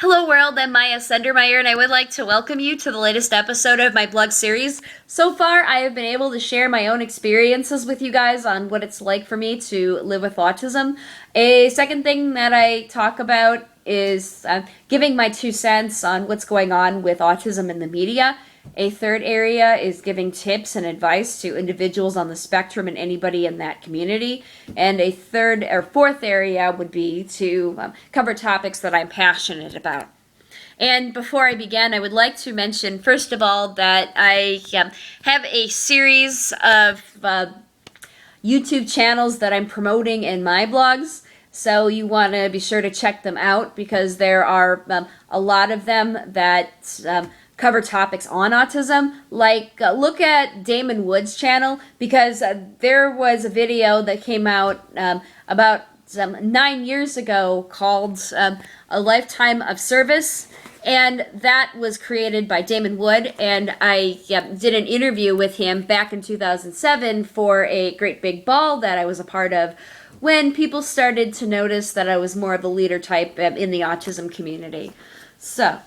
Hello world, I'm Maya Sendermeyer and I would like to welcome you to the latest episode of my blog series. So far, I have been able to share my own experiences with you guys on what it's like for me to live with autism. A second thing that I talk about is giving my 2 cents on what's going on with autism in the media. A third area is giving tips and advice to individuals on the spectrum and anybody in that community. And a third or fourth area would be to cover topics that I'm passionate about. And before I begin, I would like to mention, first of all, that I have a series of YouTube channels that I'm promoting in my blogs. So you want to be sure to check them out because there are a lot of them that cover topics on autism. Like, look at Damon Wood's channel because there was a video that came out about 9 years ago called A Lifetime of Service. And that was created by Damon Wood, and I did an interview with him back in 2007 for a Great Big Ball that I was a part of when people started to notice that I was more of the leader type in the autism community. So,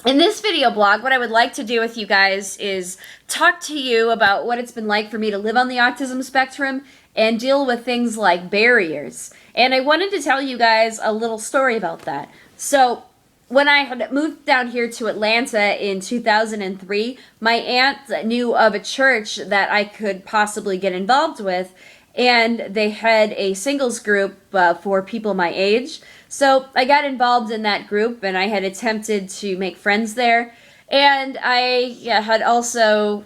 in this video blog, what I would like to do with you guys is talk to you about what it's been like for me to live on the autism spectrum and deal with things like barriers. And I wanted to tell you guys a little story about that. So, when I had moved down here to Atlanta in 2003, my aunt knew of a church that I could possibly get involved with, and they had a singles group for people my age. So I got involved in that group, and I had attempted to make friends there. And I had also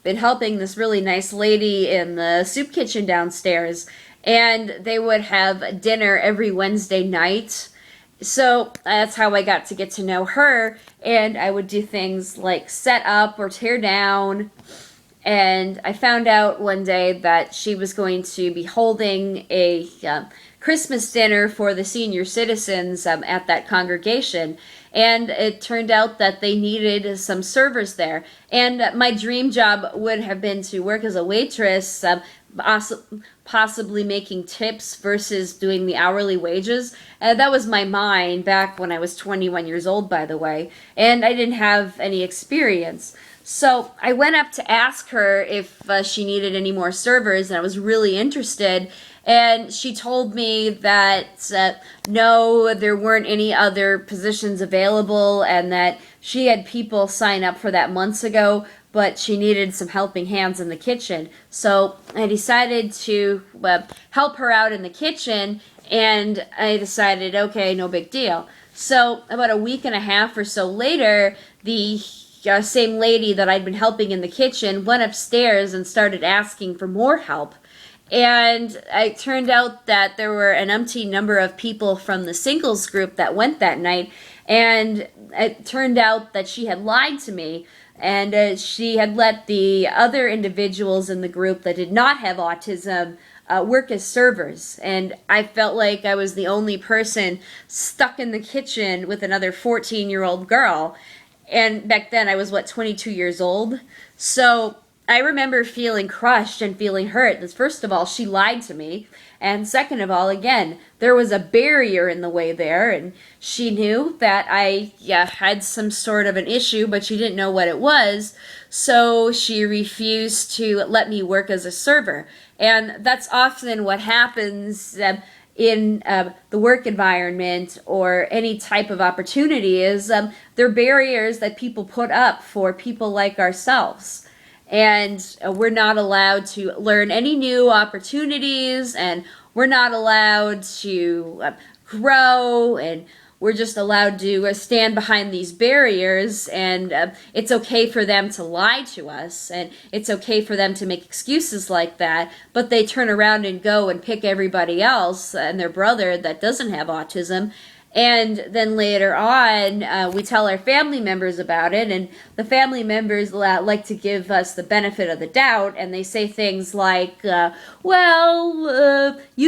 been helping this really nice lady in the soup kitchen downstairs, and they would have dinner every Wednesday night. So that's how I got to get to know her, and I would do things like set up or tear down. And I found out one day that she was going to be holding a Christmas dinner for the senior citizens at that congregation. And it turned out that they needed some servers there. And my dream job would have been to work as a waitress, possibly making tips versus doing the hourly wages. That was my mind back when I was 21 years old, by the way. And I didn't have any experience. So I went up to ask her if she needed any more servers, and I was really interested. And she told me that no, there weren't any other positions available, and that she had people sign up for that months ago, but she needed some helping hands in the kitchen. So I decided to help her out in the kitchen, and I decided, okay, no big deal. So about a week and a half or so later, the same lady that I'd been helping in the kitchen went upstairs and started asking for more help. And it turned out that there were an umpteen number of people from the singles group that went that night, and it turned out that she had lied to me, and she had let the other individuals in the group that did not have autism work as servers. And I felt like I was the only person stuck in the kitchen with another 14-year-old girl. And back then I was, 22 years old. So I remember feeling crushed and feeling hurt. First of all, she lied to me. And second of all, again, there was a barrier in the way there. And she knew that I had some sort of an issue, but she didn't know what it was. So she refused to let me work as a server. And that's often what happens in the work environment or any type of opportunity is there are barriers that people put up for people like ourselves. And we're not allowed to learn any new opportunities, and we're not allowed to grow, and we're just allowed to stand behind these barriers, and it's okay for them to lie to us, and it's okay for them to make excuses like that, but they turn around and go and pick everybody else and their brother that doesn't have autism. And then later on, we tell our family members about it, and the family members like to give us the benefit of the doubt, and they say things like, you've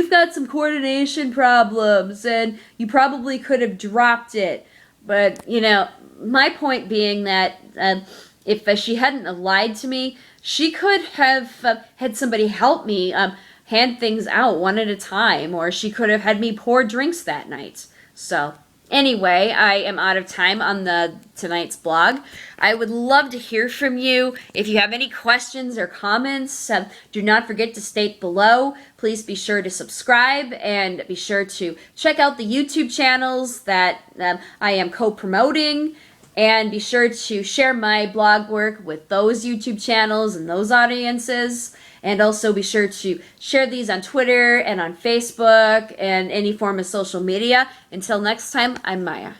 got some coordination problems, and you probably could have dropped it. But, my point being that if she hadn't have lied to me, she could have had somebody help me hand things out one at a time, or she could have had me pour drinks that night. So Anyway, I am out of time on tonight's blog. I would love to hear from you. If you have any questions or comments, do not forget to state below. Please be sure to subscribe and be sure to check out the YouTube channels that I am co-promoting. And be sure to share my blog work with those YouTube channels and those audiences. And also be sure to share these on Twitter and on Facebook and any form of social media. Until next time, I'm Maya.